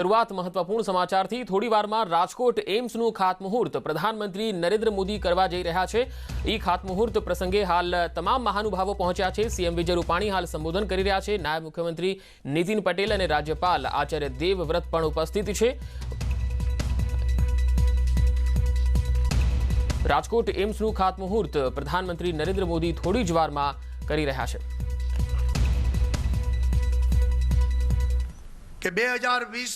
શરૂઆત મહત્વપૂર્ણ સમાચારથી થોડી વારમાં રાજકોટ એમ્સનું ખાતમુહૂર્ત પ્રધાનમંત્રી નરેન્દ્ર મોદી કરવા જઈ રહ્યા છે। એ ખાતમુહૂર્ત પ્રસંગે હાલ તમામ મહાનુભાવો પહોંચ્યા છે। સીએમ વિજય રૂપાણી હાલ સંબોધન કરી રહ્યા છે। નાયબ મુખ્યમંત્રી નીતિન પટેલ અને રાજ્યપાલ આચાર્ય દેવવ્રત પણ ઉપસ્થિત છે। રાજકોટ એમ્સનું ખાતમુહૂર્ત પ્રધાનમંત્રી નરેન્દ્ર મોદી થોડી જ વારમાં કરી રહ્યા છે। કે 2020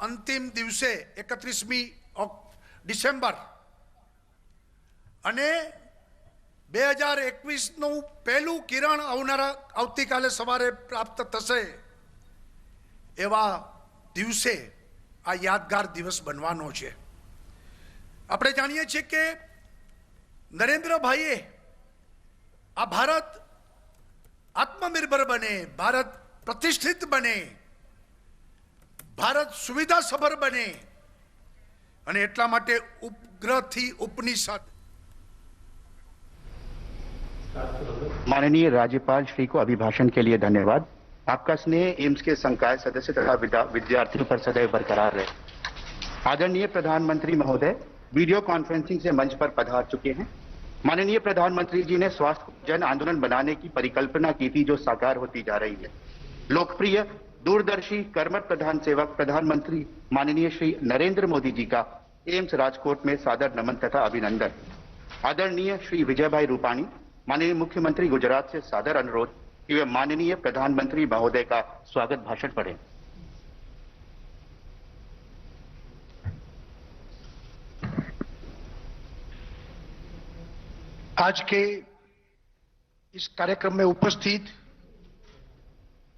અંતિમ દિવસે 31મી ડિસેમ્બર અને 2021 પહેલું કિરણ આવતીકાલે સવારે પ્રાપ્ત થશે એવા દિવસે આ યાદગાર દિવસ બનવાનો છે। આપણે જાણીએ છીએ કે નરેન્દ્રભાઈએ આ ભારત આત્મનિર્ભર બને, ભારત પ્રતિષ્ઠિત બને, ભારત સુવિધા સભર બને અને એટલા માટે ઉપગ્રહથી ઉપનિષદ। माननीय राज्यपाल श्री को अभिभाषण के लिए धन्यवाद। आपका स्नेह एम्स के संकाय सदस्य तथा विद्यार्थियों पर सदैव बरकरार रहे। आदरणीय प्रधानमंत्री महोदय वीडियो कॉन्फ्रेंसिंग से मंच पर पधार चुके हैं। माननीय प्रधानमंत्री जी ने स्वास्थ्य को जन आंदोलन बनाने की परिकल्पना की थी, जो साकार होती जा रही है। लोकप्रिय दूरदर्शी कर्मठ प्रधान सेवक प्रधानमंत्री माननीय श्री नरेंद्र मोदी जी का एम्स राजकोट में सादर नमन तथा अभिनंदन। आदरणीय श्री विजय भाई रूपाणी माननीय मुख्यमंत्री गुजरात से सादर अनुरोध कि वे माननीय प्रधानमंत्री महोदय का स्वागत भाषण पढ़ें। आज के इस कार्यक्रम में उपस्थित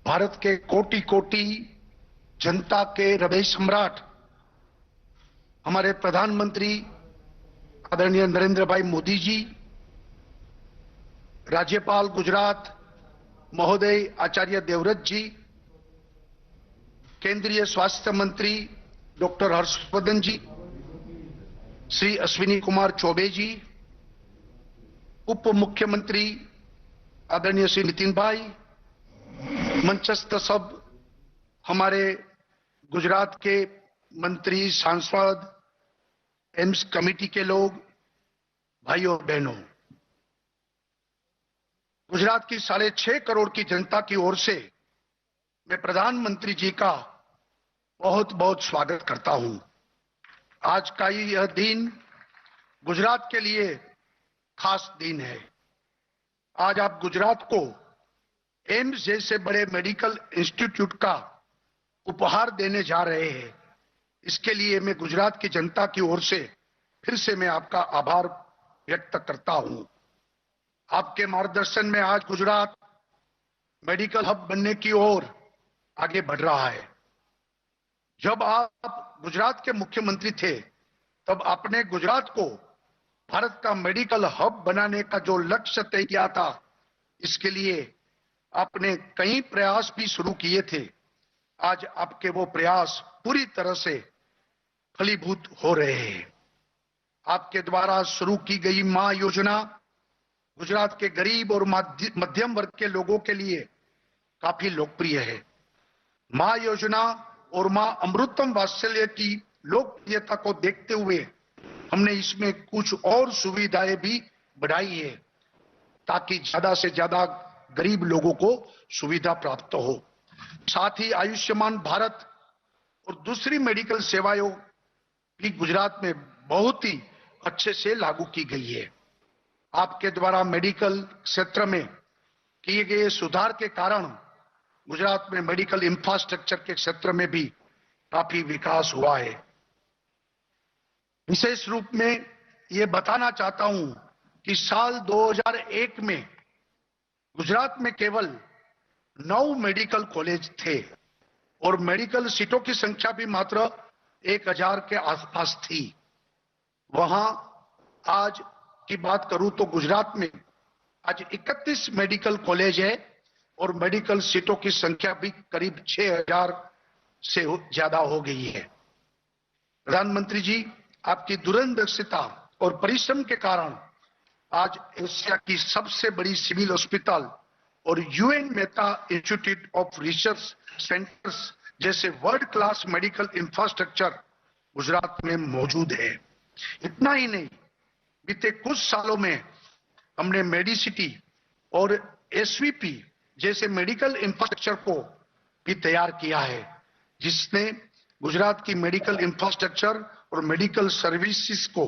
भारत के कोटि कोटि जनता के हृदय सम्राट हमारे प्रधानमंत्री आदरणीय नरेंद्र भाई मोदी जी, राज्यपाल गुजरात महोदय आचार्य देवव्रत जी, केंद्रीय स्वास्थ्य मंत्री डॉक्टर हर्षवर्धन जी, श्री अश्विनी कुमार चौबे जी, उप मुख्यमंत्री आदरणीय श्री नितिन भाई, मंचस्थ सब हमारे गुजरात के मंत्री, सांसद, एम्स कमेटी के लोग, भाइयों बहनों, गुजरात की 6.5 करोड़ की जनता की ओर से मैं प्रधानमंत्री जी का बहुत बहुत स्वागत करता हूं। आज का यह दिन गुजरात के लिए खास दिन है। आज आप गुजरात को एम्स जैसे बड़े मेडिकल इंस्टीट्यूट का उपहार देने जा रहे हैं। इसके लिए मैं गुजरात की जनता की ओर से फिर से मैं आपका आभार व्यक्त करता हूं। आपके मार्गदर्शन में आज गुजरात मेडिकल हब बनने की ओर आगे बढ़ रहा है। जब आप गुजरात के मुख्यमंत्री थे तब आपने गुजरात को भारत का मेडिकल हब बनाने का जो लक्ष्य तय किया था, इसके लिए आपने कई प्रयास भी शुरू किए थे। आज आपके वो प्रयास पूरी तरह से फलीभूत हो रहे हैं। आपके द्वारा शुरू की गई मां योजना गुजरात के गरीब और मध्यम वर्ग के लोगों के लिए काफी लोकप्रिय है। मां योजना और मां अमृतम वात्सल्य की लोकप्रियता को देखते हुए हमने इसमें कुछ और सुविधाएं भी बढ़ाई है, ताकि ज्यादा से ज्यादा गरीब लोगों को सुविधा प्राप्त हो। साथ ही आयुष्मान भारत और दूसरी मेडिकल सेवाएं भी गुजरात में बहुत ही अच्छे से लागू की गई है। आपके द्वारा मेडिकल क्षेत्र में किए गए सुधार के कारण गुजरात में मेडिकल इंफ्रास्ट्रक्चर के क्षेत्र में भी काफी विकास हुआ है। विशेष रूप में ये बताना चाहता हूं कि साल 2001 में गुजरात में केवल 9 मेडिकल कॉलेज थे और मेडिकल सीटों की संख्या भी मात्र 1000 के आसपास थी। वहां आज की बात करूं तो गुजरात में आज 31 मेडिकल कॉलेज है और मेडिकल सीटों की संख्या भी करीब 6000 से ज्यादा हो गई है। प्रधानमंत्री जी, आपकी दूरदर्शिता और परिश्रम के कारण आज एशिया की सबसे बड़ी सिविल हॉस्पिटल और U N Mehta institute of research centres जैसे world class medical infrastructure Gujarat में मौजूद है। इतना ही नहीं, बीते कुछ सालों में हमने मेडिसिटी और एसवीपी जैसे मेडिकल इंफ्रास्ट्रक्चर को भी तैयार किया है, जिसने गुजरात की मेडिकल इंफ्रास्ट्रक्चर और मेडिकल सर्विसेज को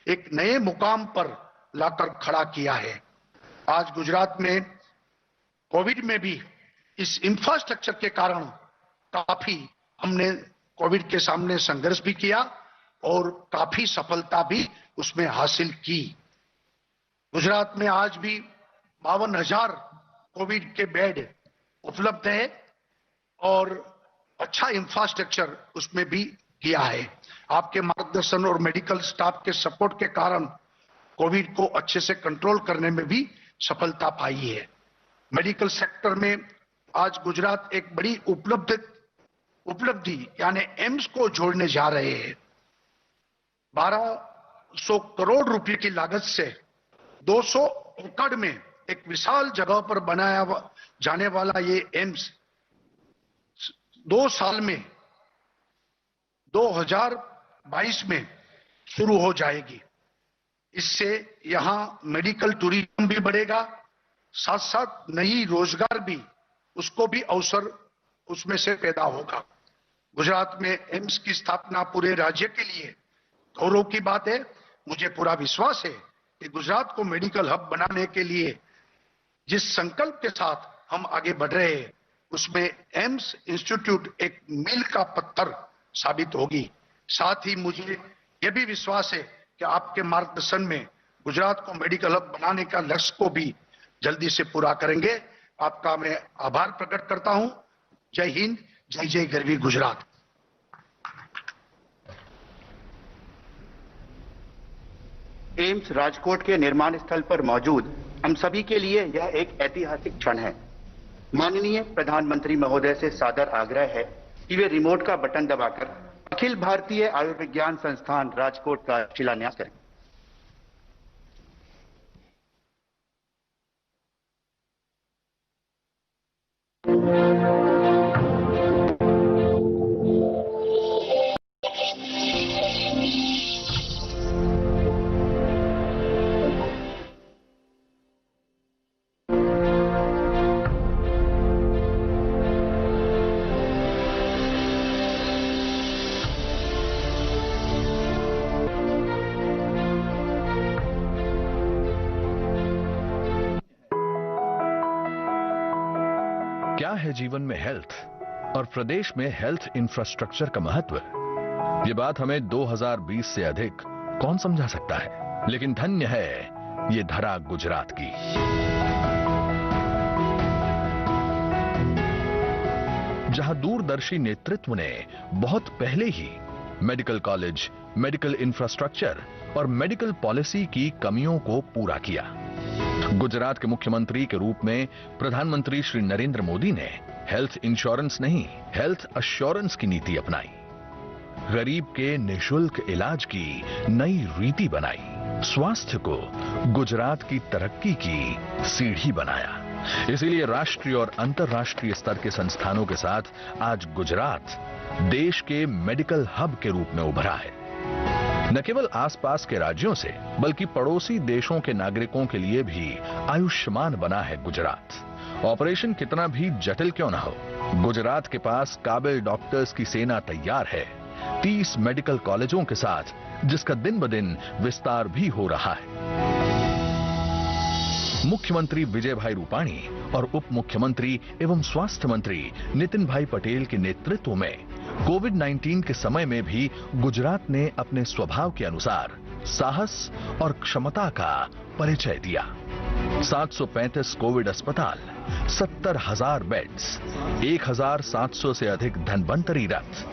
एक नए मुकाम पर लाकर खड़ा किया है। आज गुजरात में कोविड में भी इस इंफ्रास्ट्रक्चर के कारण काफी हमने कोविड के सामने संघर्ष भी किया और काफी सफलता भी उसमें हासिल की। गुजरात में आज भी 52,000 कोविड के बेड उपलब्ध है और अच्छा इंफ्रास्ट्रक्चर उसमें भी किया है। आपके मार्गदर्शन और मेडिकल स्टाफ के सपोर्ट के कारण कोविड को अच्छे से कंट्रोल करने में भी सफलता पाई है। मेडिकल सेक्टर में आज गुजरात एक बड़ी उपलब्धि यानी एम्स को जोड़ने जा रहे हैं। 1200 करोड़ रुपए की लागत से 200 एकड़ में एक विशाल जगह पर बनाया जाने वाला ये एम्स 2 साल में 2022 में शुरू हो जाएगी। इससे यहां मेडिकल टूरिज्म भी बढ़ेगा, साथ साथ नई रोजगार भी उसको भी अवसर उसमें से पैदा होगा। गुजरात में एम्स की स्थापना पूरे राज्य के लिए गौरव की बात है। मुझे पूरा विश्वास है कि गुजरात को मेडिकल हब बनाने के लिए जिस संकल्प के साथ हम आगे बढ़ रहे हैं, उसमें एम्स इंस्टीट्यूट एक मील का पत्थर साबित होगी। साथ ही मुझे यह भी विश्वास है कि आपके मार्गदर्शन में गुजरात को मेडिकल हब बनाने का लक्ष्य को भी जल्दी से पूरा करेंगे। आपका मैं आभार प्रकट करता हूं। जय हिंद, जय जय गरवी गुजरात। एम्स राजकोट के निर्माण स्थल पर मौजूद हम सभी के लिए यह एक ऐतिहासिक क्षण है। माननीय प्रधानमंत्री महोदय से सादर आग्रह है कि वे रिमोट का बटन दबाकर अखिल भारतीय आयुर्विज्ञान संस्थान राजकोट का शिलान्यास करें। क्या है जीवन में हेल्थ और प्रदेश में हेल्थ इंफ्रास्ट्रक्चर का महत्व? ये बात हमें 2020 से अधिक कौन समझा सकता है, लेकिन धन्य है ये धरा गुजरात की। जहां दूरदर्शी नेतृत्व ने बहुत पहले ही मेडिकल कॉलेज, मेडिकल इंफ्रास्ट्रक्चर और मेडिकल पॉलिसी की कमियों को पूरा किया। गुजरात के मुख्यमंत्री के रूप में प्रधानमंत्री श्री नरेंद्र मोदी ने हेल्थ इंश्योरेंस नहीं, हेल्थ अश्योरेंस की नीति अपनाई। गरीब के निशुल्क इलाज की नई रीति बनाई। स्वास्थ्य को गुजरात की तरक्की की सीढ़ी बनाया। इसीलिए राष्ट्रीय और अंतर्राष्ट्रीय स्तर के संस्थानों के साथ आज गुजरात देश के मेडिकल हब के रूप में उभरा है। न केवल आसपास के राज्यों से बल्कि पड़ोसी देशों के नागरिकों के लिए भी आयुष्मान बना है गुजरात। ऑपरेशन कितना भी जटिल क्यों न हो, गुजरात के पास काबिल डॉक्टर्स की सेना तैयार है। 30 मेडिकल कॉलेजों के साथ जिसका दिन ब दिन विस्तार भी हो रहा है। मुख्यमंत्री विजय भाई रूपाणी और उप मुख्यमंत्री एवं स्वास्थ्य मंत्री नितिन भाई पटेल के नेतृत्व में कोविड-19 के समय में भी गुजरात ने अपने स्वभाव के अनुसार साहस और क्षमता का परिचय दिया। 735 कोविड अस्पताल, 70,000 बेड्स, 1,700 से अधिक धन्वंतरी रथ,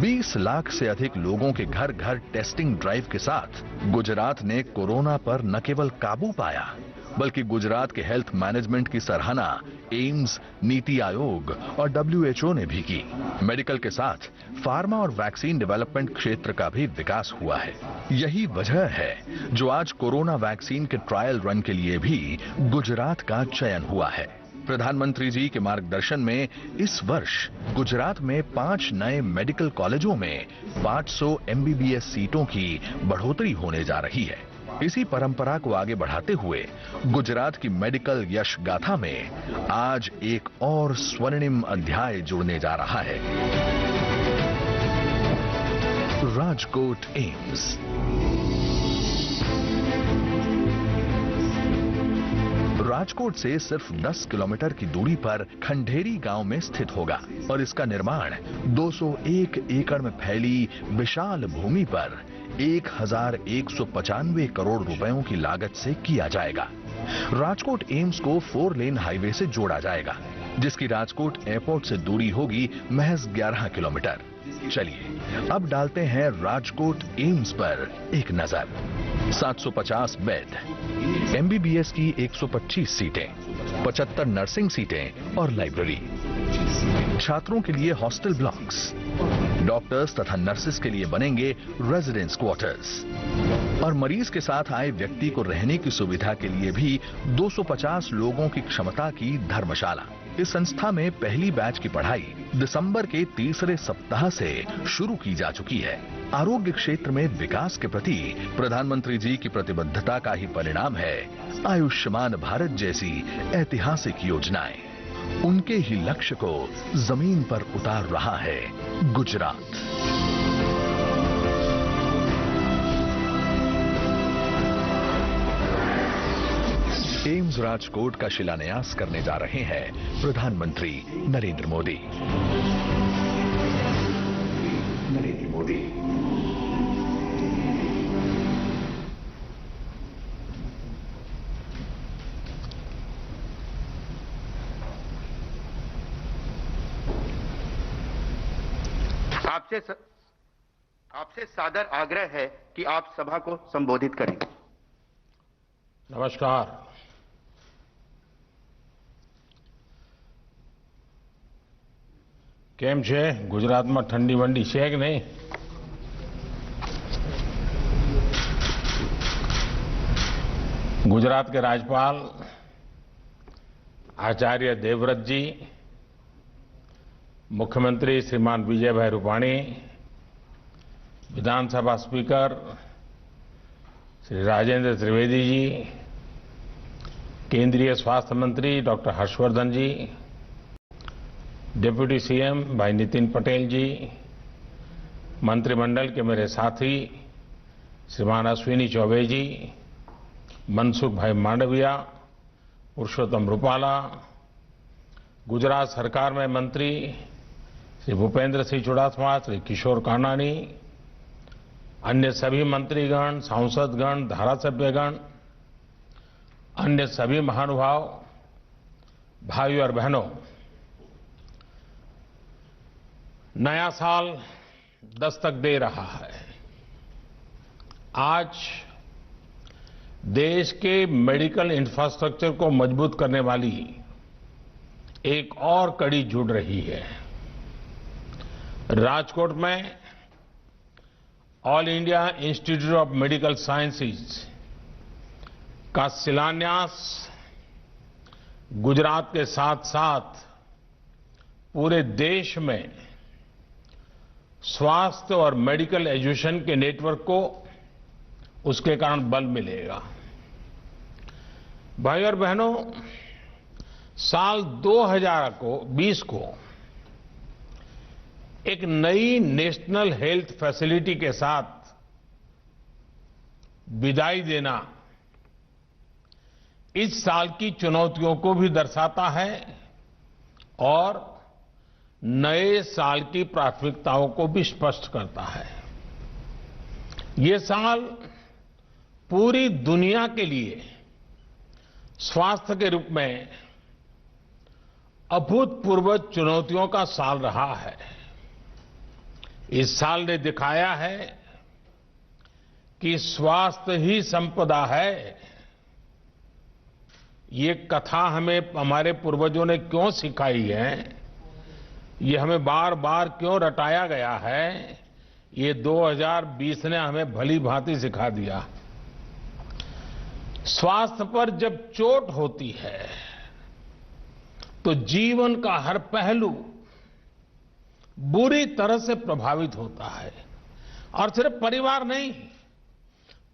20 लाख से अधिक लोगों के घर घर टेस्टिंग ड्राइव के साथ गुजरात ने कोरोना पर न केवल काबू पाया बल्कि गुजरात के हेल्थ मैनेजमेंट की सराहना एम्स, नीति आयोग और WHO ने भी की। मेडिकल के साथ फार्मा और वैक्सीन डेवलपमेंट क्षेत्र का भी विकास हुआ है। यही वजह है जो आज कोरोना वैक्सीन के ट्रायल रन के लिए भी गुजरात का चयन हुआ है। प्रधानमंत्री जी के मार्गदर्शन में इस वर्ष गुजरात में 5 नए मेडिकल कॉलेजों में 500 MBBS सीटों की बढ़ोतरी होने जा रही है। इसी परंपरा को आगे बढ़ाते हुए गुजरात की मेडिकल यश गाथा में आज एक और स्वर्णिम अध्याय जुड़ने जा रहा है। राजकोट एम्स। राजकोट से सिर्फ 10 किलोमीटर की दूरी पर खंडेरी गांव में स्थित होगा और इसका निर्माण 201 एकड़ में फैली विशाल भूमि पर 1195 करोड़ रुपयों की लागत से किया जाएगा। राजकोट एम्स को 4 लेन हाईवे से जोड़ा जाएगा, जिसकी राजकोट एयरपोर्ट से दूरी होगी महज 11 किलोमीटर। चलिए अब डालते हैं राजकोट एम्स पर एक नजर। 750 बेड, MBBS की 125 सीटें, 75 नर्सिंग सीटें और लाइब्रेरी, छात्रों के लिए हॉस्टल ब्लॉक्स, डॉक्टर्स तथा नर्सेस के लिए बनेंगे रेजिडेंस क्वार्टर्स और मरीज के साथ आए व्यक्ति को रहने की सुविधा के लिए भी 250 लोगों की क्षमता की धर्मशाला। इस संस्था में पहली बैच की पढ़ाई दिसंबर के तीसरे सप्ताह से शुरू की जा चुकी है। आरोग्य क्षेत्र में विकास के प्रति प्रधानमंत्री जी की प्रतिबद्धता का ही परिणाम है आयुष्मान भारत जैसी ऐतिहासिक योजनाएं। उनके ही लक्ष्य को जमीन पर उतार रहा है गुजरात। एम्स राजकोट का शिलान्यास करने जा रहे हैं प्रधानमंत्री नरेंद्र मोदी। आपसे सादर आग्रह है कि आप सभा को संबोधित करें। नमस्कार। કેમ છે ગુજરાતમાં ઠંડી વંડી છે કે નહીં? गुजरात के राज्यपाल आचार्य देवव्रत जी, मुख्यमंत्री श्रीमान विजय भाई रूपाणी, विधानसभा स्पीकर श्री राजेंद्र त्रिवेदी जी, केंद्रीय स्वास्थ्य मंत्री डॉक्टर हर्षवर्धन जी, डिप्टी सीएम भाई नितिन पटेल जी, मंत्रिमंडल के मेरे साथी श्रीमान अश्विनी चौबे जी, मनसुख भाई मांडविया, पुरुषोत्तम रूपाला, गुजरात सरकार में मंत्री श्री भूपेंद्र सिंह चुड़ासमा, श्री किशोर कानानी, अन्य सभी मंत्रीगण, सांसदगण, धारासभ्यगण, अन्य सभी महानुभाव, भाइयों और बहनों, नया साल दस्तक दे रहा है। आज देश के मेडिकल इंफ्रास्ट्रक्चर को मजबूत करने वाली एक और कड़ी जुड़ रही है। राजकोट में all India institute of medical sciences का शिलान्यास गुजरात के साथ साथ पूरे देश में स्वास्थ्य और मेडिकल एजुकेशन के नेटवर्क को उसके कारण बल मिलेगा। भाई और बहनों, साल 2020 को एक नई नेशनल हेल्थ फैसिलिटी के साथ विदाई देना इस साल की चुनौतियों को भी दर्शाता है और नए साल की प्राथमिकताओं को भी स्पष्ट करता है। ये साल पूरी दुनिया के लिए स्वास्थ्य के रूप में अभूतपूर्व चुनौतियों का साल रहा है। इस साल ने दिखाया है कि स्वास्थ्य ही संपदा है। ये कथा हमें हमारे पूर्वजों ने क्यों सिखाई है, ये हमें बार बार क्यों रटाया गया है, ये 2020 ने हमें भली भांति सिखा दिया। स्वास्थ्य पर जब चोट होती है तो जीवन का हर पहलू बुरी तरह से प्रभावित होता है। और सिर्फ परिवार नहीं,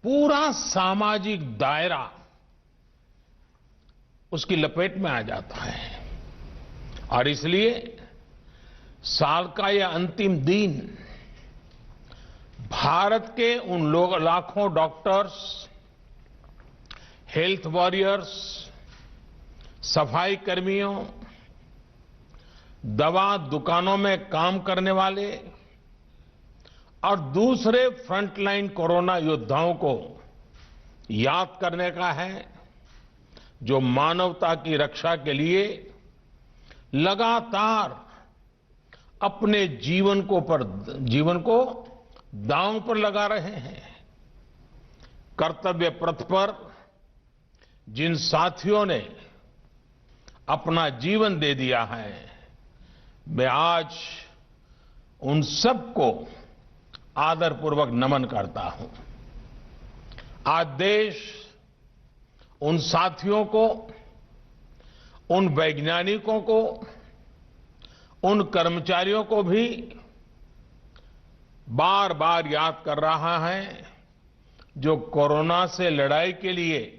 पूरा सामाजिक दायरा उसकी लपेट में आ जाता है। और इसलिए साल का यह अंतिम दिन भारत के उन लाखों डॉक्टर्स, हेल्थ वॉरियर्स, सफाई कर्मियों, दवा दुकानों में काम करने वाले और दूसरे फ्रंटलाइन कोरोना योद्धाओं को याद करने का है, जो मानवता की रक्षा के लिए लगातार अपने जीवन को दांव पर लगा रहे हैं। कर्तव्य पथ पर जिन साथियों ने अपना जीवन दे दिया है, मैं आज उन सबको आदरपूर्वक नमन करता हूं। आज देश उन साथियों को, उन वैज्ञानिकों को, उन कर्मचारियों को भी बार बार याद कर रहा है, जो कोरोना से लड़ाई के लिए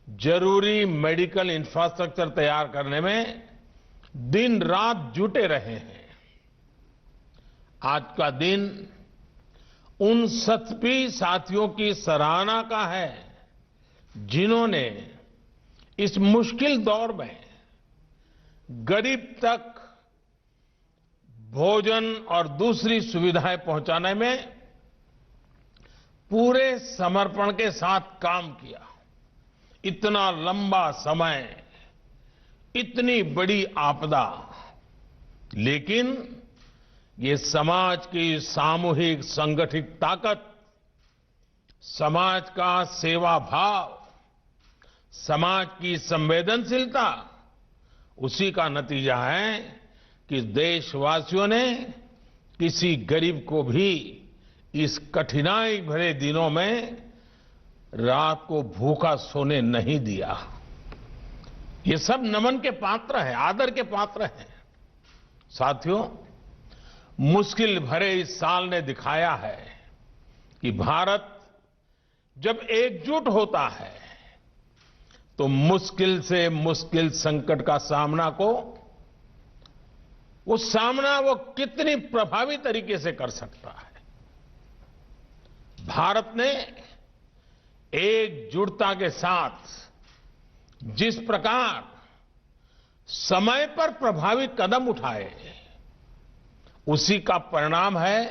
जरूरी मेडिकल इंफ्रास्ट्रक्चर तैयार करने में दिन रात जुटे रहे हैं। आज का दिन उन सभी साथियों की सराहना का है, जिन्होंने इस मुश्किल दौर में गरीब तक भोजन और दूसरी सुविधाएं पहुंचाने में पूरे समर्पण के साथ काम किया। इतना लंबा समय, इतनी बड़ी आपदा, लेकिन ये समाज की सामूहिक संगठित ताकत, समाज का सेवा भाव, समाज की संवेदनशीलता, उसी का नतीजा है कि देशवासियों ने किसी गरीब को भी इस कठिनाई भरे दिनों में रात को भूखा सोने नहीं दिया। ये सब नमन के पात्र हैं, आदर के पात्र हैं। साथियों, मुश्किल भरे इस साल ने दिखाया है कि भारत जब एकजुट होता है तो मुश्किल से मुश्किल संकट का सामना वो कितनी प्रभावी तरीके से कर सकता है। भारत ने एकजुटता के साथ जिस प्रकार समय पर प्रभावी कदम उठाए, उसी का परिणाम है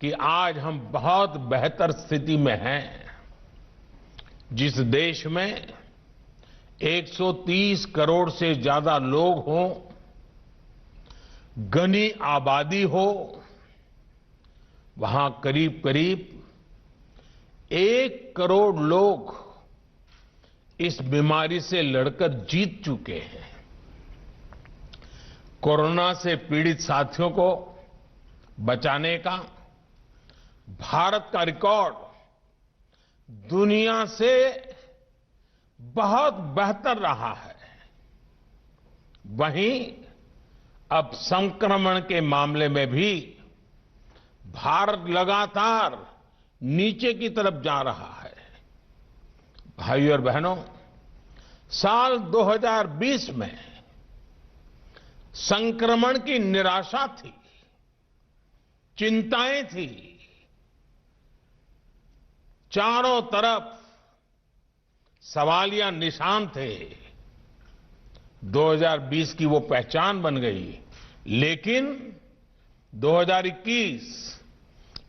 कि आज हम बहुत बेहतर स्थिति में हैं। जिस देश में 130 करोड़ से ज्यादा लोग हों, घनी आबादी हो, वहां करीब करीब 1 करोड़ लोग इस बीमारी से लड़कर जीत चुके हैं। कोरोना से पीड़ित साथियों को बचाने का भारत का रिकॉर्ड दुनिया से बहुत बेहतर रहा है। वहीं अब संक्रमण के मामले में भी भारत लगातार नीचे की तरफ जा रहा है। भाइयों और बहनों, साल 2020 में संक्रमण की निराशा थी, चिंताएं थी, चारों तरफ सवालिया निशान थे। 2020 की वो पहचान बन गई, लेकिन 2021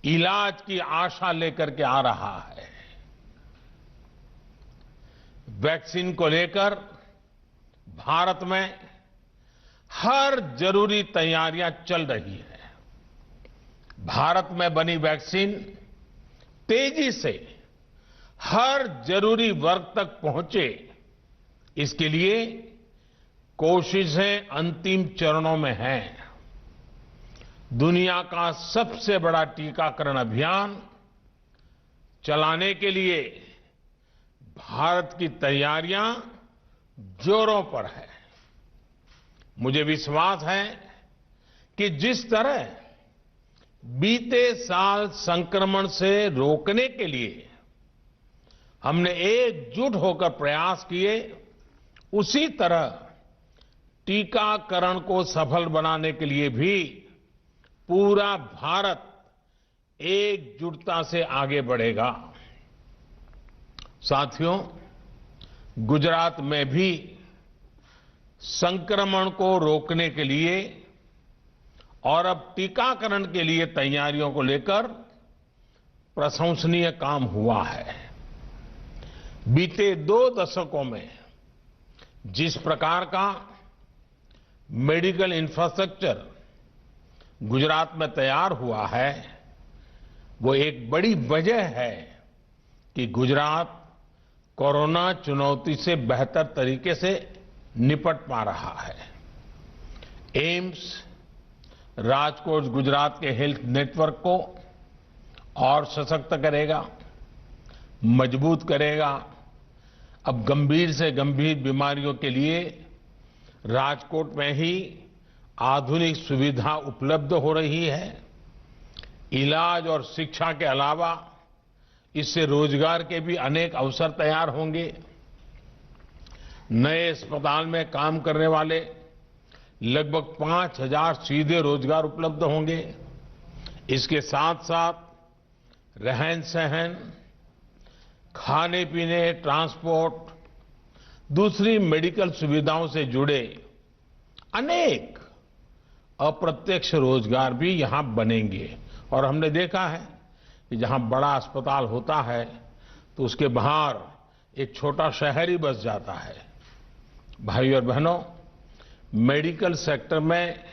इलाज की आशा लेकर के आ रहा है। वैक्सीन को लेकर भारत में हर जरूरी तैयारियां चल रही हैं। भारत में बनी वैक्सीन तेजी से हर जरूरी वर्ग तक पहुंचे, इसके लिए कोशिशें अंतिम चरणों में हैं। दुनिया का सबसे बड़ा टीकाकरण अभियान चलाने के लिए भारत की तैयारियां जोरों पर है। मुझे विश्वास है कि जिस तरह बीते साल संक्रमण से रोकने के लिए हमने एकजुट होकर प्रयास किए, उसी तरह टीकाकरण को सफल बनाने के लिए भी पूरा भारत एकजुटता से आगे बढ़ेगा। साथियों, गुजरात में भी संक्रमण को रोकने के लिए और अब टीकाकरण के लिए तैयारियों को लेकर प्रशंसनीय काम हुआ है। बीते 2 दशकों में जिस प्रकार का मेडिकल इंफ्रास्ट्रक्चर गुजरात में तैयार हुआ है, वो एक बड़ी वजह है कि गुजरात कोरोना चुनौती से बेहतर तरीके से निपट पा रहा है। एम्स राजकोट गुजरात के हेल्थ नेटवर्क को और सशक्त करेगा, मजबूत करेगा। अब गंभीर से गंभीर बीमारियों के लिए राजकोट में ही आधुनिक सुविधा उपलब्ध हो रही है। इलाज और शिक्षा के अलावा इससे रोजगार के भी अनेक अवसर तैयार होंगे। नए अस्पताल में काम करने वाले लगभग 5,000 सीधे रोजगार उपलब्ध होंगे। इसके साथ साथ रहन सहन, खाने पीने, ट्रांसपोर्ट, दूसरी मेडिकल सुविधाओं से जुड़े अनेक अप्रत्यक्ष रोजगार भी यहां बनेंगे। और हमने देखा है कि जहां बड़ा अस्पताल होता है तो उसके बाहर एक छोटा शहर ही बस जाता है। भाइयों और बहनों, मेडिकल सेक्टर में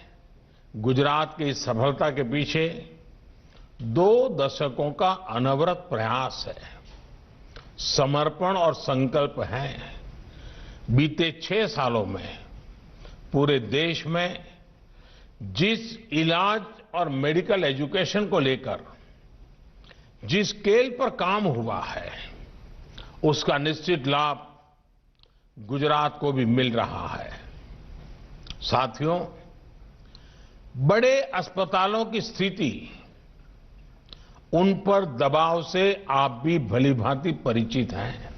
गुजरात की इस सफलता के पीछे 2 दशकों का अनवरत प्रयास है, समर्पण और संकल्प है। बीते 6 सालों में पूरे देश में जिस इलाज और मेडिकल एजुकेशन को लेकर जिस स्केल पर काम हुआ है, उसका निश्चित लाभ गुजरात को भी मिल रहा है। साथियों, बड़े अस्पतालों की स्थिति, उन पर दबाव से आप भी भलीभांति परिचित हैं।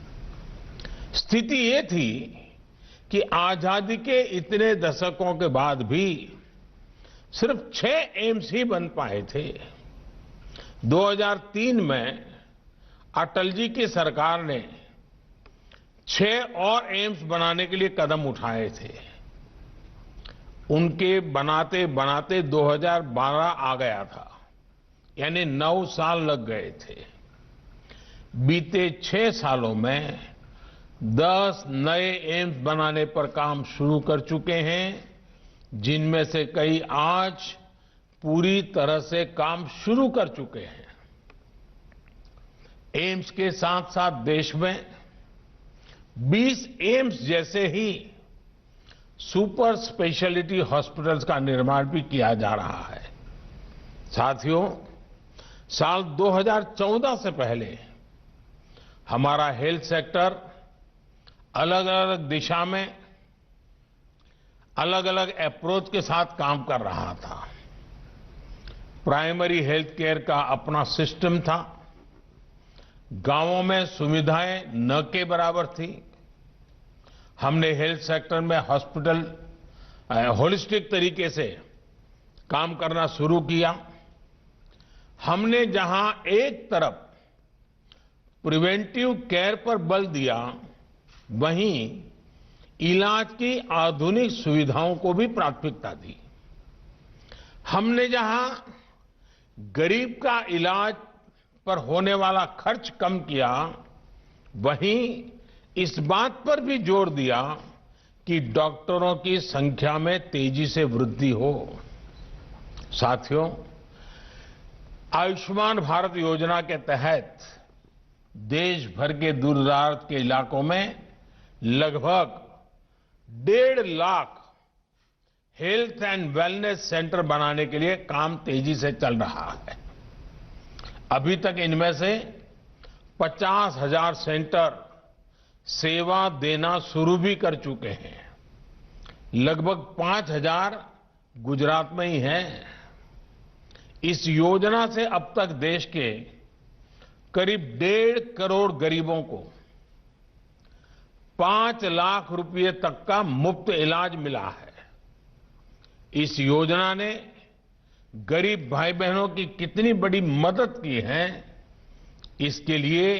स्थिति ये थी कि आजादी के इतने दशकों के बाद भी सिर्फ 6 एम्स ही बन पाए थे। 2003 में अटल जी की सरकार ने 6 और एम्स बनाने के लिए कदम उठाए थे। उनके बनाते बनाते 2012 आ गया था, यानी 9 साल लग गए थे। बीते 6 सालों में 10 नए एम्स बनाने पर काम शुरू कर चुके हैं, जिनमें से कई आज पूरी तरह से काम शुरू कर चुके हैं। एम्स के साथ साथ देश में 20 एम्स जैसे ही सुपर स्पेशलिटी हॉस्पिटल्स का निर्माण भी किया जा रहा है। साथियों, साल 2014 से पहले हमारा हेल्थ सेक्टर अलग अलग दिशा में अलग अलग अप्रोच के साथ काम कर रहा था। प्राइमरी हेल्थ केयर का अपना सिस्टम था। गांवों में सुविधाएं न के बराबर थी। हमने हेल्थ सेक्टर में हॉस्पिटल होलिस्टिक तरीके से काम करना शुरू किया। हमने जहां एक तरफ प्रिवेंटिव केयर पर बल दिया, वहीं इलाज की आधुनिक सुविधाओं को भी प्राथमिकता दी। हमने जहां गरीब का इलाज पर होने वाला खर्च कम किया, वहीं इस बात पर भी जोर दिया कि डॉक्टरों की संख्या में तेजी से वृद्धि हो। साथियों, आयुष्मान भारत योजना के तहत देश भर के दूर-दराज के इलाकों में लगभग 1.5 lakh health and wellness centre बनाने के लिए काम तेजी से चल रहा है। अभी तक इनमें से 50,000 सेंटर सेवा देना शुरू भी कर चुके हैं। लगभग 5,000 गुजरात में ही हैं। इस योजना से अब तक देश के करीब 1.5 करोड़ गरीबों को 5 लाख रुपए तक का मुफ्त इलाज मिला है। इस योजना ने गरीब भाई बहनों की कितनी बड़ी मदद की है, इसके लिए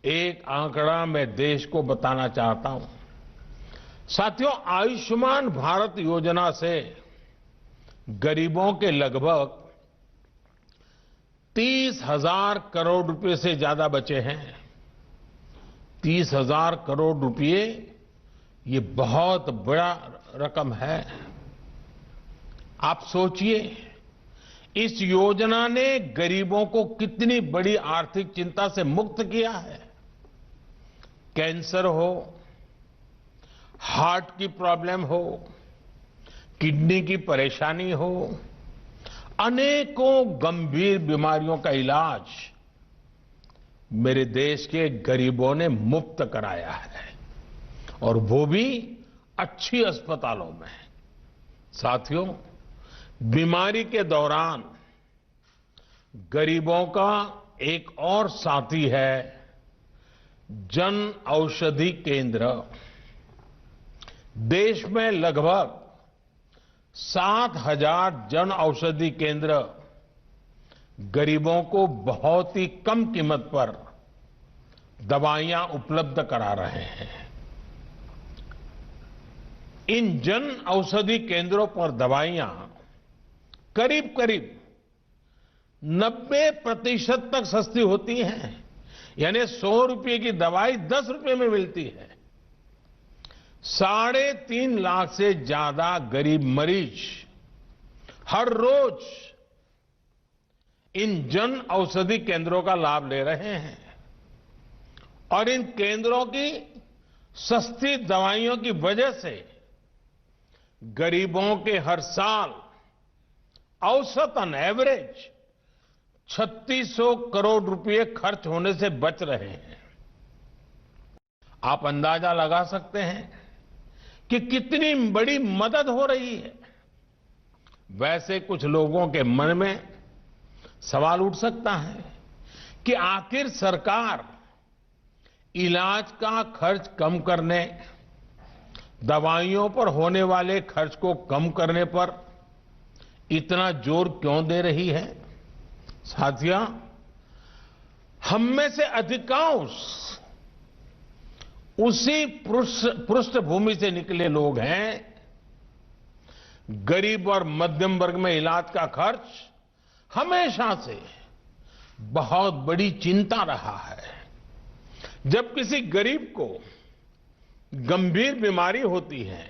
एक आंकड़ा मैं देश को बताना चाहता हूं। साथियों, आयुष्मान भारत योजना से गरीबों के लगभग 30,000 करोड़ रुपए से ज्यादा बचे हैं। 30,000 करोड़ रुपए, ये बहुत बड़ा रकम है। आप सोचिए, इस योजना ने गरीबों को कितनी बड़ी आर्थिक चिंता से मुक्त किया है। कैंसर हो, हार्ट की प्रॉब्लम हो, किडनी की परेशानी हो, अनेकों गंभीर बीमारियों का इलाज मेरे देश के गरीबों ने मुफ्त कराया है, और वो भी अच्छी अस्पतालों में। साथियों, बीमारी के दौरान गरीबों का एक और साथी है जन औषधि केंद्र। देश में लगभग 7,000 जन औषधि केंद्र गरीबों को बहुत ही कम कीमत पर दवाइयां उपलब्ध करा रहे हैं। इन जन औषधि केंद्रों पर दवाइयां करीब करीब 90% तक सस्ती होती हैं। यानी 100 रुपए की दवाई 10 रुपए में मिलती है। 3.5 लाख से ज्यादा गरीब मरीज हर रोज इन जन औषधि केंद्रों का लाभ ले रहे हैं, और इन केंद्रों की सस्ती दवाइयों की वजह से गरीबों के हर साल औसतन एवरेज 3600 करोड़ रुपए खर्च होने से बच रहे हैं। आप अंदाजा लगा सकते हैं कि कितनी बड़ी मदद हो रही है। वैसे कुछ लोगों के मन में सवाल उठ सकता है कि आखिर सरकार इलाज का खर्च कम करने, दवाइयों पर होने वाले खर्च को कम करने पर इतना जोर क्यों दे रही है। साथियों, हम में से अधिकांश उसी पृष्ठभूमि से निकले लोग हैं। गरीब और मध्यम वर्ग में इलाज का खर्च हमेशा से बहुत बड़ी चिंता रहा है। जब किसी गरीब को गंभीर बीमारी होती है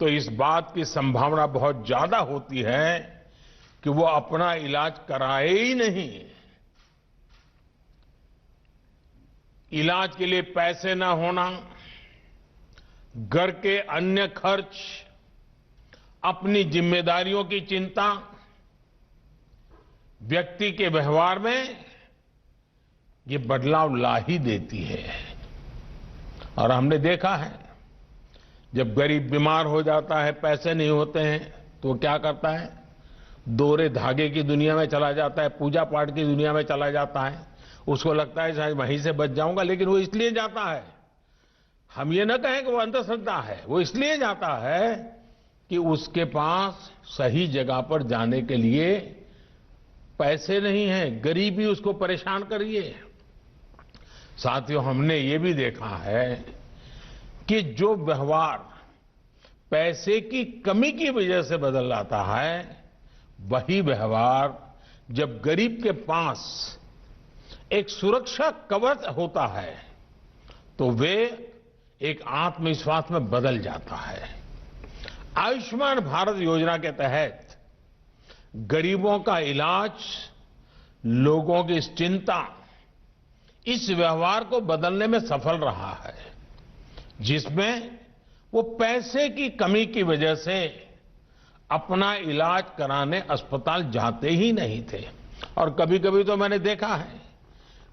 तो इस बात की संभावना बहुत ज्यादा होती है कि वो अपना इलाज कराए ही नहीं। इलाज के लिए पैसे न होना, घर के अन्य खर्च, अपनी जिम्मेदारियों की चिंता व्यक्ति के व्यवहार में ये बदलाव ला ही देती है। और हमने देखा है, जब गरीब बीमार हो जाता है, पैसे नहीं होते हैं, तो वो क्या करता है, दोरे धागे की दुनिया में चला जाता है, पूजा पाठ की दुनिया में चला जाता है। उसको लगता है शायद वहीं से बच जाऊंगा, लेकिन वो इसलिए जाता है, हम ये ना कहें कि वो अंधश्रद्धा है, वो इसलिए जाता है कि उसके पास सही जगह पर जाने के लिए पैसे नहीं हैं, गरीबी उसको परेशान कर रही है। साथियों, हमने ये भी देखा है कि जो व्यवहार पैसे की कमी की वजह से बदल जाता है, वही व्यवहार जब गरीब के पास एक सुरक्षा कवच होता है तो वे एक आत्मविश्वास में बदल जाता है। आयुष्मान भारत योजना के तहत गरीबों का इलाज, लोगों की इस चिंता, इस व्यवहार को बदलने में सफल रहा है, जिसमें वो पैसे की कमी की वजह से अपना इलाज कराने अस्पताल जाते ही नहीं थे। और कभी कभी तो मैंने देखा है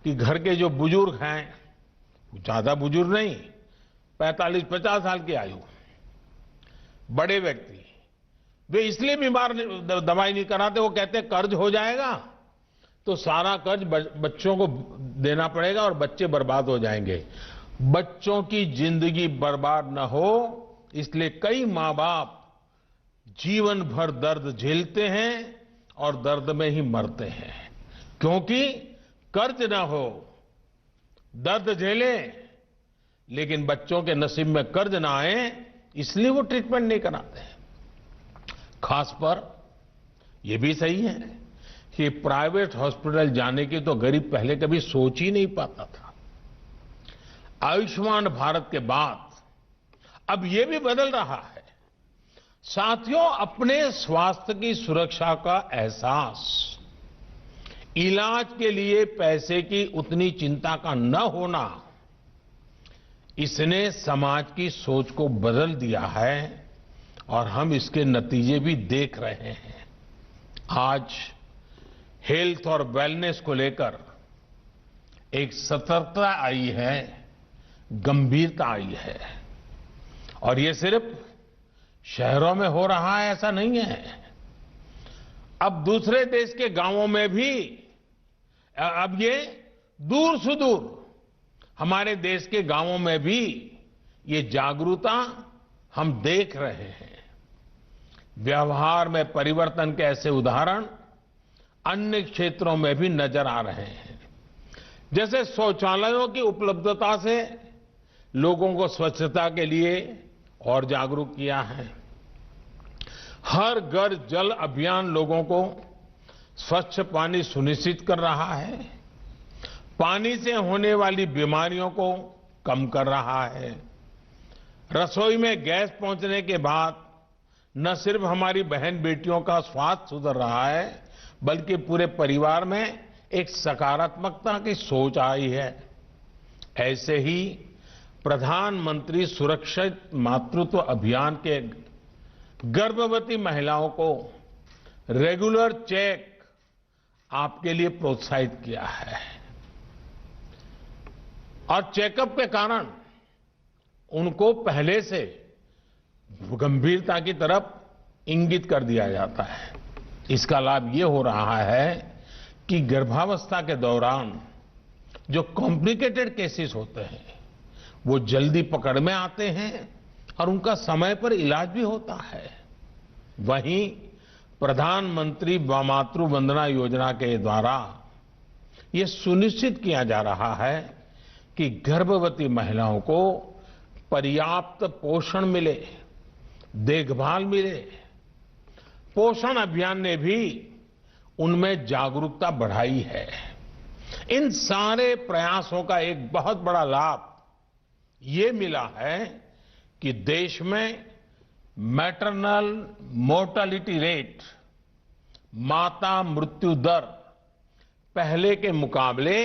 कि घर के जो बुजुर्ग हैं, ज्यादा बुजुर्ग नहीं, 45-50 साल की आयु, बड़े व्यक्ति, वे इसलिए बीमार दवाई नहीं कराते, वो कहते हैं कर्ज हो जाएगा तो सारा कर्ज बच्चों को देना पड़ेगा और बच्चे बर्बाद हो जाएंगे। बच्चों की जिंदगी बर्बाद न हो इसलिए कई माँ बाप जीवन भर दर्द झेलते हैं और दर्द में ही मरते हैं, क्योंकि कर्ज ना हो, दर्द झेले लेकिन बच्चों के नसीब में कर्ज ना आए, इसलिए वो ट्रीटमेंट नहीं कराते हैं। खास पर यह भी सही है कि प्राइवेट हॉस्पिटल जाने की तो गरीब पहले कभी सोच ही नहीं पाता था। आयुष्मान भारत के बाद अब यह भी बदल रहा है। साथियों, अपने स्वास्थ्य की सुरक्षा का एहसास, इलाज के लिए पैसे की उतनी चिंता का न होना, इसने समाज की सोच को बदल दिया है और हम इसके नतीजे भी देख रहे हैं। आज हेल्थ और वेलनेस को लेकर एक सतर्कता आई है, गंभीरता आई है, और ये सिर्फ शहरों में हो रहा है ऐसा नहीं है। अब दूसरे देश के गांवों में भी, अब ये दूर सुदूर हमारे देश के गांवों में भी ये जागरूकता हम देख रहे हैं। व्यवहार में परिवर्तन के ऐसे उदाहरण अन्य क्षेत्रों में भी नजर आ रहे हैं। जैसे शौचालयों की उपलब्धता से लोगों को स्वच्छता के लिए और जागरूक किया है। हर घर जल अभियान लोगों को स्वच्छ पानी सुनिश्चित कर रहा है, पानी से होने वाली बीमारियों को कम कर रहा है। रसोई में गैस पहुंचने के बाद न सिर्फ हमारी बहन बेटियों का स्वास्थ्य सुधर रहा है, बल्कि पूरे परिवार में एक सकारात्मकता की सोच आई है। ऐसे ही प्रधानमंत्री सुरक्षित मातृत्व अभियान के गर्भवती महिलाओं को रेगुलर चेक आपके लिए प्रोत्साहित किया है, और चेकअप के कारण उनको पहले से गंभीरता की तरफ इंगित कर दिया जाता है। इसका लाभ ये हो रहा है कि गर्भावस्था के दौरान जो कॉम्प्लिकेटेड केसेस होते हैं वो जल्दी पकड़ में आते हैं और उनका समय पर इलाज भी होता है। वहीं प्रधानमंत्री मातृ वंदना योजना के द्वारा ये सुनिश्चित किया जा रहा है कि गर्भवती महिलाओं को पर्याप्त पोषण मिले, देखभाल मिले। पोषण अभियान ने भी उनमें जागरूकता बढ़ाई है। इन सारे प्रयासों का एक बहुत बड़ा लाभ ये मिला है कि देश में मैटरनल मोर्टेलिटी रेट, माता मृत्यु दर पहले के मुकाबले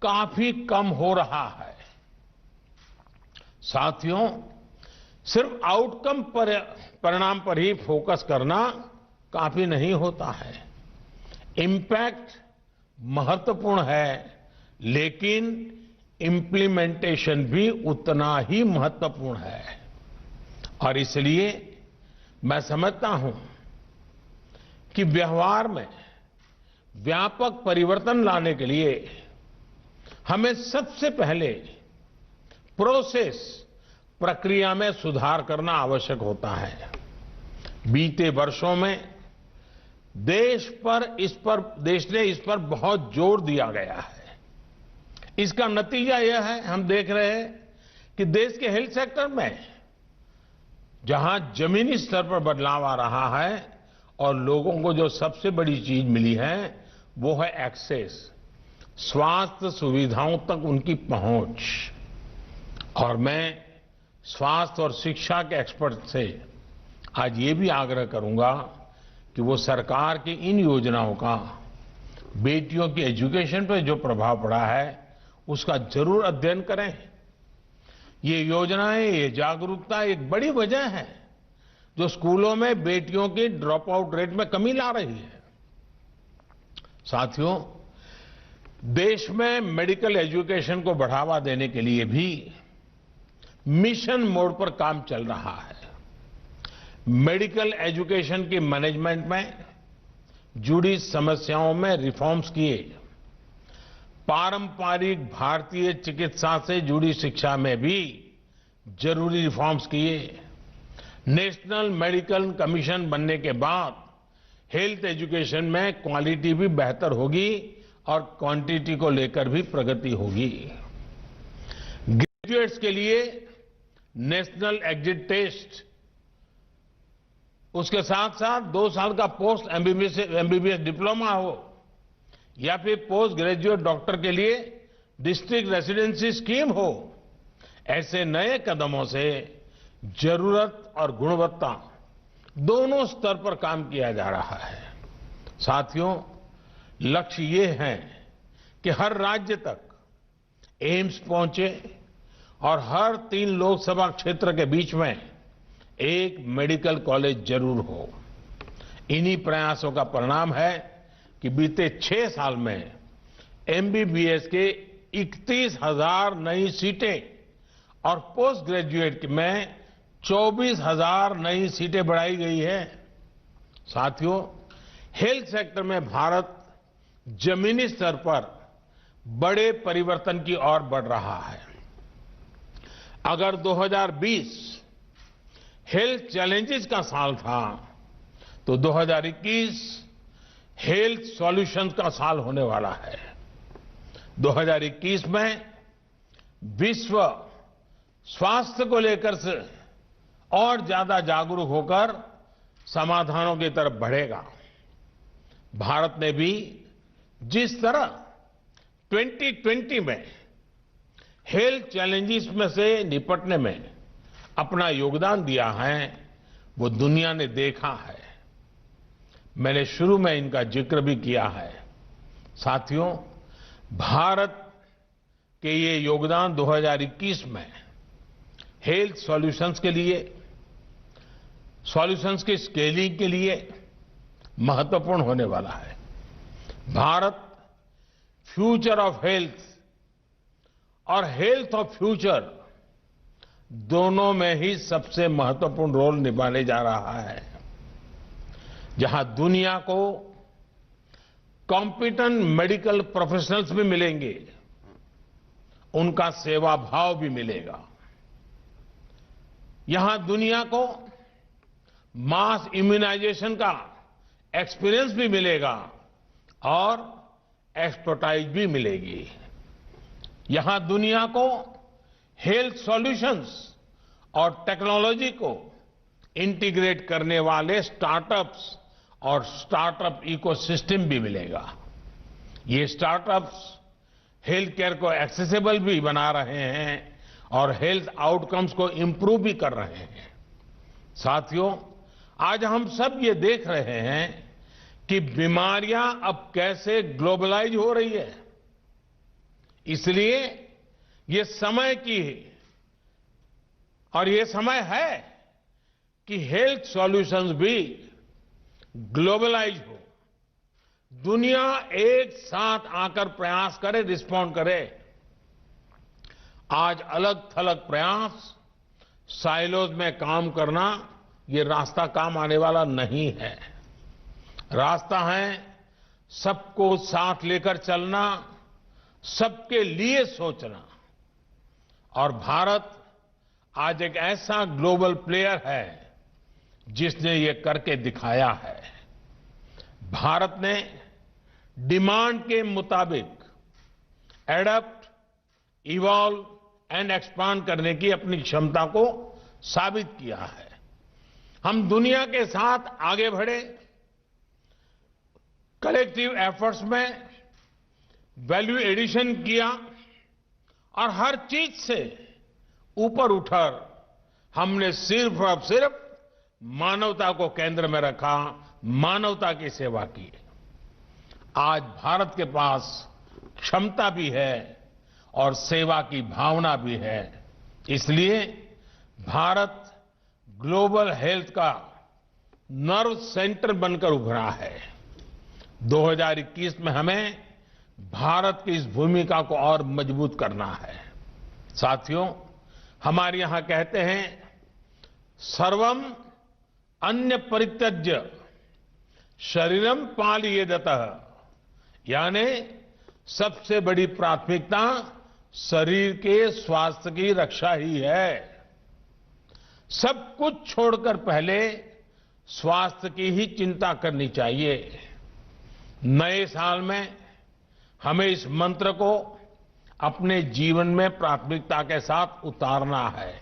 काफी कम हो रहा है। साथियों, सिर्फ आउटकम परिणाम पर ही फोकस करना काफी नहीं होता है। इम्पैक्ट महत्वपूर्ण है, लेकिन इम्प्लीमेंटेशन भी उतना ही महत्वपूर्ण है। और इसलिए मैं समझता हूं कि व्यवहार में व्यापक परिवर्तन लाने के लिए हमें सबसे पहले प्रोसेस, प्रक्रिया में सुधार करना आवश्यक होता है। बीते वर्षों में देश ने इस पर बहुत जोर दिया गया है। इसका नतीजा यह है, हम देख रहे हैं कि देश के हेल्थ सेक्टर में जहां जमीनी स्तर पर बदलाव आ रहा है और लोगों को जो सबसे बड़ी चीज मिली है वो है एक्सेस, स्वास्थ्य सुविधाओं तक उनकी पहुंच। और मैं स्वास्थ्य और शिक्षा के एक्सपर्ट से आज ये भी आग्रह करूंगा कि वो सरकार की इन योजनाओं का बेटियों की एजुकेशन पर जो प्रभाव पड़ा है उसका जरूर अध्ययन करें। ये योजनाएं, ये जागरूकता एक बड़ी वजह है जो स्कूलों में बेटियों की ड्रॉप आउट रेट में कमी ला रही है। साथियों, देश में मेडिकल एजुकेशन को बढ़ावा देने के लिए भी मिशन मोड पर काम चल रहा है। मेडिकल एजुकेशन की मैनेजमेंट में जुड़ी समस्याओं में रिफॉर्म्स किए, पारंपरिक भारतीय चिकित्सा से जुड़ी शिक्षा में भी जरूरी रिफॉर्म्स किए। नेशनल मेडिकल कमीशन बनने के बाद हेल्थ एजुकेशन में क्वालिटी भी बेहतर होगी और क्वांटिटी को लेकर भी प्रगति होगी। ग्रेजुएट्स के लिए नेशनल एग्जिट टेस्ट, उसके साथ साथ 2 साल का पोस्ट एमबीबीएस डिप्लोमा हो या फिर पोस्ट ग्रेजुएट डॉक्टर के लिए डिस्ट्रिक्ट रेसिडेंसी स्कीम हो, ऐसे नए कदमों से जरूरत और गुणवत्ता दोनों स्तर पर काम किया जा रहा है। साथियों, लक्ष्य ये है कि हर राज्य तक एम्स पहुंचे और हर 3 लोकसभा क्षेत्र के बीच में एक मेडिकल कॉलेज जरूर हो। इन्हीं प्रयासों का परिणाम है कि बीते 6 साल में एमबीबीएस के 31,000 नई सीटें और पोस्ट ग्रेजुएट में 24,000 नई सीटें बढ़ाई गई है। साथियों, हेल्थ सेक्टर में भारत जमीनी स्तर पर बड़े परिवर्तन की ओर बढ़ रहा है। अगर 2020 हेल्थ चैलेंजेस का साल था, तो 2021 हेल्थ सॉल्यूशंस का साल होने वाला है। 2021 में विश्व स्वास्थ्य को लेकर से और ज्यादा जागरूक होकर समाधानों की तरफ बढ़ेगा। भारत ने भी जिस तरह 2020 में हेल्थ चैलेंजेस में से निपटने में अपना योगदान दिया है, वो दुनिया ने देखा है। मैंने शुरू में इनका जिक्र भी किया है। साथियों, भारत के ये योगदान 2021 में हेल्थ सॉल्यूशंस के लिए, सॉल्यूशंस की स्केलिंग के लिए महत्वपूर्ण होने वाला है। भारत फ्यूचर ऑफ हेल्थ और हेल्थ ऑफ फ्यूचर दोनों में ही सबसे महत्वपूर्ण रोल निभाने जा रहा है। जहां दुनिया को कॉम्पिटेंट मेडिकल प्रोफेशनल्स भी मिलेंगे, उनका सेवा भाव भी मिलेगा। यहां दुनिया को मास इम्यूनाइजेशन का एक्सपीरियंस भी मिलेगा और एक्सपर्टाइज भी मिलेगी। यहां दुनिया को हेल्थ सॉल्यूशंस और टेक्नोलॉजी को इंटीग्रेट करने वाले स्टार्टअप्स और स्टार्टअप इकोसिस्टम भी मिलेगा। ये स्टार्टअप्स हेल्थ केयर को एक्सेसिबल भी बना रहे हैं और हेल्थ आउटकम्स को इंप्रूव भी कर रहे हैं। साथियों, आज हम सब ये देख रहे हैं कि बीमारियां अब कैसे ग्लोबलाइज हो रही है। इसलिए ये समय की और ये समय है कि हेल्थ सॉल्यूशंस भी ग्लोबलाइज हो, दुनिया एक साथ आकर प्रयास करे, रिस्पॉन्ड करे। आज अलग थलग प्रयास, साइलोज में काम करना, ये रास्ता काम आने वाला नहीं है। रास्ता है सबको साथ लेकर चलना, सबके लिए सोचना। और भारत आज एक ऐसा ग्लोबल प्लेयर है जिसने ये करके दिखाया है। भारत ने डिमांड के मुताबिक एडप्ट, इवॉल्व एंड एक्सपांड करने की अपनी क्षमता को साबित किया है। हम दुनिया के साथ आगे बढ़े, कलेक्टिव एफर्ट्स में वैल्यू एडिशन किया और हर चीज से ऊपर उठकर हमने सिर्फ और सिर्फ मानवता को केंद्र में रखा, मानवता की सेवा की। आज भारत के पास क्षमता भी है और सेवा की भावना भी है। इसलिए भारत ग्लोबल हेल्थ का नर्व सेंटर बनकर उभरा है। 2021 में हमें भारत की इस भूमिका को और मजबूत करना है। साथियों, हमारे यहां कहते हैं सर्वम अन्य परित्यज्य शरीरम पालयेदतः, यानी सबसे बड़ी प्राथमिकता शरीर के स्वास्थ्य की रक्षा ही है। सब कुछ छोड़कर पहले स्वास्थ्य की ही चिंता करनी चाहिए। नए साल में हमें इस मंत्र को अपने जीवन में प्राथमिकता के साथ उतारना है।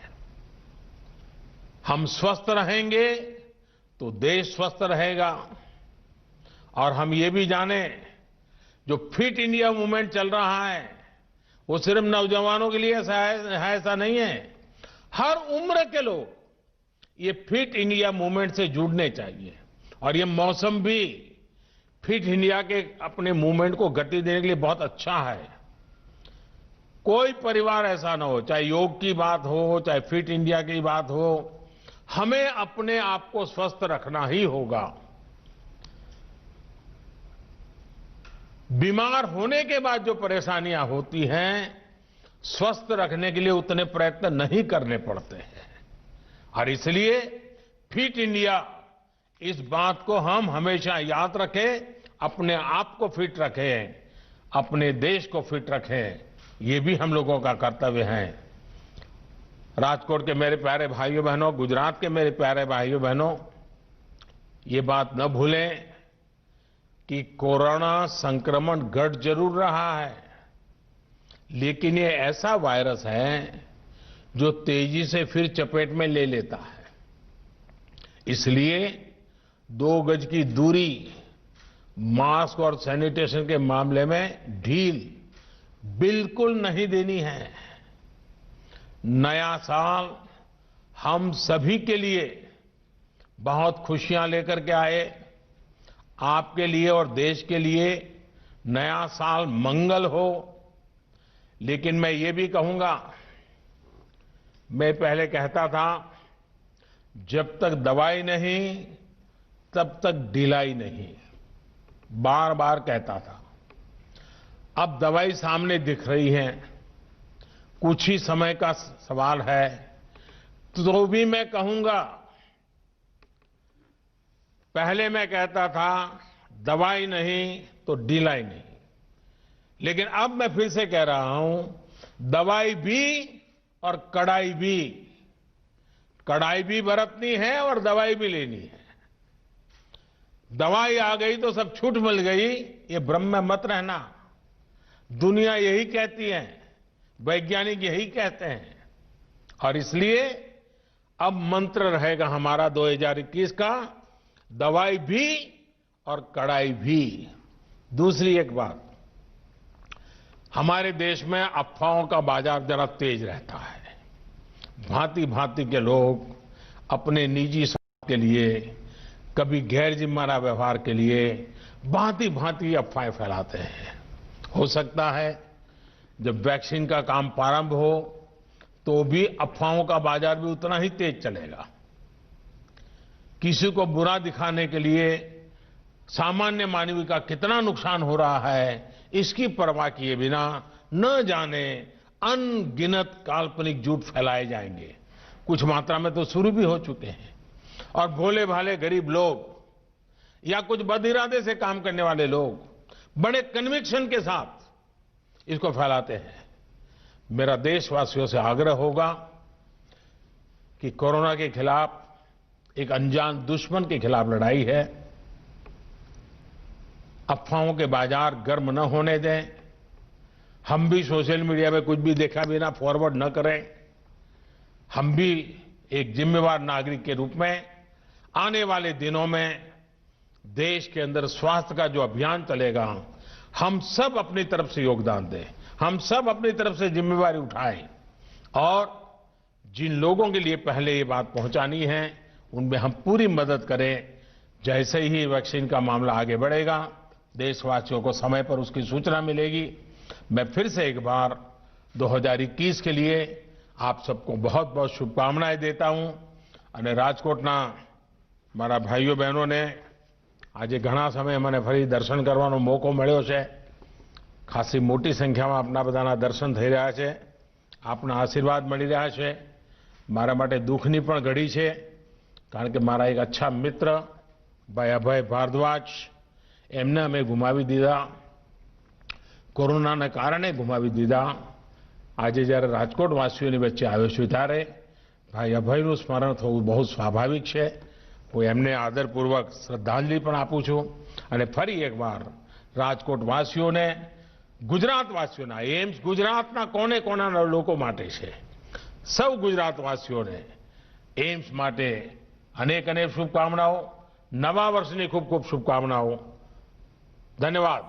हम स्वस्थ रहेंगे तो देश स्वस्थ रहेगा। और हम ये भी जाने, जो फिट इंडिया मूवमेंट चल रहा है वो सिर्फ नौजवानों के लिए ऐसा नहीं है। हर उम्र के लोग ये फिट इंडिया मूवमेंट से जुड़ने चाहिए। और ये मौसम भी फिट इंडिया के अपने मूवमेंट को गति देने के लिए बहुत अच्छा है। कोई परिवार ऐसा ना हो, चाहे योग की बात हो, चाहे फिट इंडिया की बात हो, हमें अपने आप को स्वस्थ रखना ही होगा। बीमार होने के बाद जो परेशानियां होती हैं, स्वस्थ रखने के लिए उतने प्रयत्न नहीं करने पड़ते हैं। और इसलिए फिट इंडिया, इस बात को हम हमेशा याद रखें, अपने आप को फिट रखें, अपने देश को फिट रखें, ये भी हम लोगों का कर्तव्य है। राजकोट के मेरे प्यारे भाइयों बहनों, गुजरात के मेरे प्यारे भाइयों बहनों, ये बात न भूलें कि कोरोना संक्रमण घट जरूर रहा है, लेकिन ये ऐसा वायरस है जो तेजी से फिर चपेट में ले लेता है। इसलिए 2 गज की दूरी, मास्क और सैनिटेशन के मामले में ढील बिल्कुल नहीं देनी है। नया साल हम सभी के लिए बहुत खुशियां लेकर के आए। आपके लिए और देश के लिए नया साल मंगल हो। लेकिन मैं ये भी कहूंगा, मैं पहले कहता था, जब तक दवाई नहीं तब तक ढिलाई नहीं, बार बार कहता था। अब दवाई सामने दिख रही है, कुछ ही समय का सवाल है, तो भी मैं कहूंगा, पहले मैं कहता था दवाई नहीं तो ढिलाई नहीं, लेकिन अब मैं फिर से कह रहा हूं, दवाई भी और कड़ाई भी। कड़ाई भी बरतनी है और दवाई भी लेनी है। दवाई आ गई तो सब छूट मिल गई, ये भ्रम में मत रहना। दुनिया यही कहती है, वैज्ञानिक यही कहते हैं। और इसलिए अब मंत्र रहेगा हमारा 2021 का, दवाई भी और कड़ाई भी। दूसरी एक बात, हमारे देश में अफवाहों का बाजार जरा तेज रहता है। भांति भांति के लोग अपने निजी स्वार्थ के लिए, कभी गैर जिम्मेदार व्यवहार के लिए भांति भांति अफवाहें फैलाते हैं। हो सकता है जब वैक्सीन का काम प्रारंभ हो तो भी अफवाहों का बाजार भी उतना ही तेज चलेगा। किसी को बुरा दिखाने के लिए सामान्य मानव का कितना नुकसान हो रहा है, इसकी परवाह किए बिना न जाने अनगिनत काल्पनिक झूठ फैलाए जाएंगे। कुछ मात्रा में तो शुरू भी हो चुके हैं। और भोले भाले गरीब लोग या कुछ बदइरादे से काम करने वाले लोग बड़े कन्विक्शन के साथ इसको फैलाते हैं। मेरा देशवासियों से आग्रह होगा कि कोरोना के खिलाफ एक अनजान दुश्मन के खिलाफ लड़ाई है। अफवाहों के बाजार गर्म न होने दें। हम भी सोशल मीडिया में कुछ भी देखा बिना फॉरवर्ड न करें। हम भी एक जिम्मेवार नागरिक के रूप में आने वाले दिनों में देश के अंदर स्वास्थ्य का जो अभियान चलेगा, हम सब अपनी तरफ से योगदान दें, हम सब अपनी तरफ से जिम्मेवारी उठाएं और जिन लोगों के लिए पहले ये बात पहुंचानी है उनमें हम पूरी मदद करें। जैसे ही वैक्सीन का मामला आगे बढ़ेगा, देशवासियों को समय पर उसकी सूचना मिलेगी। मैं फिर से एक बार 2021 के लिए आप सबको बहुत बहुत शुभकामनाएं देता हूं। અને રાજકોટના મારા ભાઈઓ બહેનોને આજે ઘણા સમય મને ફરી દર્શન કરવાનો મોકો મળ્યો છે। ખાસી મોટી સંખ્યામાં આપના બધાના દર્શન થઈ રહ્યા છે, આપના આશીર્વાદ મળી રહ્યા છે। મારા માટે દુઃખની પણ ઘડી છે, કારણ કે મારા એક અચ્છા મિત્ર ભાઈ અભય ભારદ્વાજ એમને અમે ગુમાવી દીધા, કોરોનાને કારણે ગુમાવી દીધા. આજે જ્યારે રાજકોટ વાસીઓની વચ્ચે આવ્યો છું ત્યારે ભાઈ અભયનું સ્મરણ થવું બહુ સ્વાભાવિક છે. હું એમને આદરપૂર્વક શ્રદ્ધાંજલિ પણ આપું છું અને ફરી એકવાર રાજકોટ વાસીઓને, ગુજરાતવાસીઓના, એમ્સ ગુજરાતના કોને કોનાના લોકો માટે છે, સૌ ગુજરાતવાસીઓને એમ્સ માટે અનેક અનેક શુભકામનાઓ, નવા વર્ષની ખૂબ ખૂબ શુભકામનાઓ. ધન્યવાદ.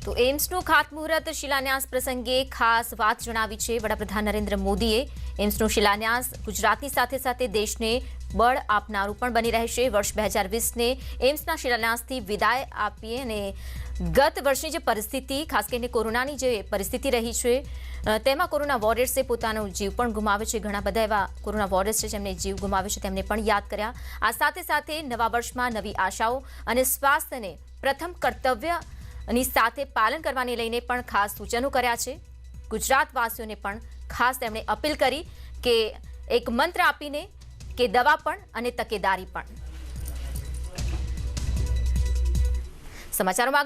તો એમ્સનું ખાતમુહૂર્ત શિલાન્યાસ પ્રસંગે ખાસ વાત જણાવી છે વડાપ્રધાન નરેન્દ્ર મોદીએ. એમ્સનો શિલાન્યાસ ગુજરાતની સાથે સાથે દેશને બળ આપનારું પણ બની રહેશે. વર્ષ 2020ને એમ્સના શિલાન્યાસથી વિદાય આપીએ અને ગત વર્ષની જે પરિસ્થિતિ, ખાસ કરીને કોરોનાની જે પરિસ્થિતિ રહી છે તેમાં કોરોના વોરિયર્સે પોતાનો જીવ પણ ગુમાવ્યો છે. ઘણા બધા એવા કોરોના વોરિયર્સ છે જેમને જીવ ગુમાવ્યો છે, તેમને પણ યાદ કર્યા. આ સાથે સાથે નવા વર્ષમાં નવી આશાઓ અને સ્વાસ્થ્યને પ્રથમ કર્તવ્યની સાથે પાલન કરવાને લઈને પણ ખાસ સૂચનો કર્યા છે. ગુજરાતવાસીઓને પણ ખાસ તેમણે અપીલ કરી કે એક મંત્ર આપીને કે દવા પણ અને તકેદારી પણ. સમાચારોમાં